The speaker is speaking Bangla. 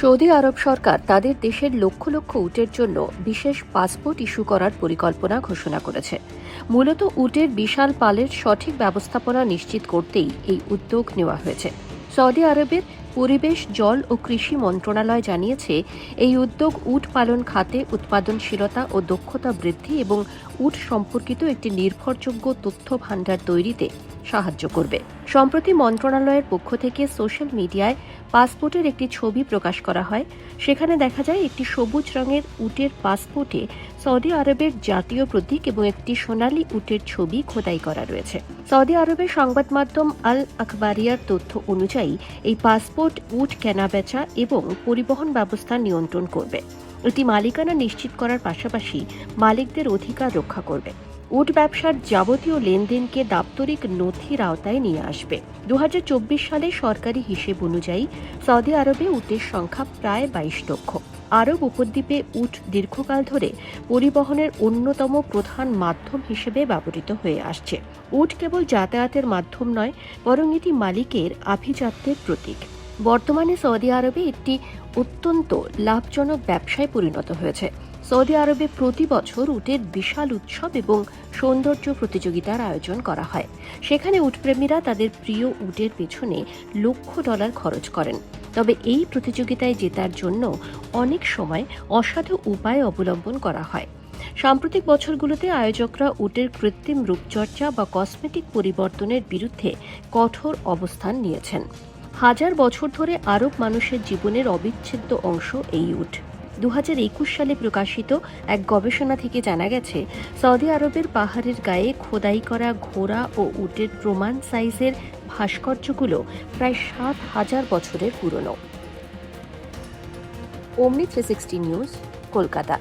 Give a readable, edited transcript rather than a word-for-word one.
সৌদি আরব সরকার তাদের দেশের লক্ষ লক্ষ উটের জন্য বিশেষ পাসপোর্ট ইস্যু করার পরিকল্পনা ঘোষণা করেছে। মূলত উটের বিশাল পালের সঠিক ব্যবস্থাপনা নিশ্চিত করতেই এই উদ্যোগ নেওয়া হয়েছে। সৌদি আরবের পরিবেশ, জল ও কৃষি মন্ত্রণালয় জানিয়েছে, এই উদ্যোগ উট পালন খাতে উৎপাদনশীলতা ও দক্ষতা বৃদ্ধি এবং উট সম্পর্কিত একটি নির্ভরযোগ্য তথ্য ভাণ্ডার তৈরিতে সাহায্য করবে। সম্প্রতি মন্ত্রণালয়ের পক্ষ থেকে সোশ্যাল মিডিয়ায় পাসপোর্টের একটি ছবি প্রকাশ করা হয়। সেখানে দেখা যায় একটি সবুজ রঙের উটের পাসপোর্টে সৌদি আরবের জাতীয় প্রতীক এবং একটি সোনালী উটের ছবি খোদাই করা রয়েছে। সৌদি আরবের সংবাদ মাধ্যম আল আখবারিয়ার তথ্য অনুযায়ী এই পাসপোর্ট উট কেনাবেচা এবং পরিবহন ব্যবস্থা নিয়ন্ত্রণ করবে। এটি মালিকানা নিশ্চিত করার পাশাপাশি মালিকদের অধিকার রক্ষা করবে। উট ব্যবসার যাবতীয় লেনদেনকে দাপ্তরিক নথির আওতায় নিয়ে আসবে। 2024 সালে সরকারি হিসেব অনুযায়ী সৌদি আরবে উটের সংখ্যা প্রায় 22 লক্ষ। আরব উপদ্বীপে উট দীর্ঘকাল ধরে পরিবহনের অন্যতম প্রধান মাধ্যম হিসেবে ব্যবহৃত হয়ে আসছে। উট কেবল যাতায়াতের মাধ্যম নয়, বরং এটি মালিকের আভিজাত্যের প্রতীক। বর্তমানে সৌদি আরবে একটি অত্যন্ত লাভজনক ব্যবসায় পরিণত হয়েছে। সৌদি আরবে প্রতি বছর উটের বিশাল উৎসব এবং সৌন্দর্য প্রতিযোগিতার আয়োজন করা হয়। সেখানে উটপ্রেমীরা তাদের প্রিয় উটের পেছনে লক্ষ ডলার খরচ করেন। তবে এই প্রতিযোগিতায় জেতার জন্য অনেক সময় অসাধু উপায় অবলম্বন করা হয়। সাম্প্রতিক বছরগুলোতে আয়োজকরা উটের কৃত্রিম রূপচর্চা বা কসমেটিক পরিবর্তনের বিরুদ্ধে কঠোর অবস্থান নিয়েছেন। হাজার বছর ধরে আরব মানুষের জীবনের অবিচ্ছেদ্য অংশ এই উট। 2021 সালে প্রকাশিত এক গবেষণা থেকে জানা গেছে, সৌদি আরবের পাহাড়ের গায়ে খোদাই করা ঘোড়া ও উটের প্রমাণ সাইজের ভাস্কর্যগুলো প্রায় 7,000 বছরের পুরনো। অমনি 360 নিউজ, কলকাতা।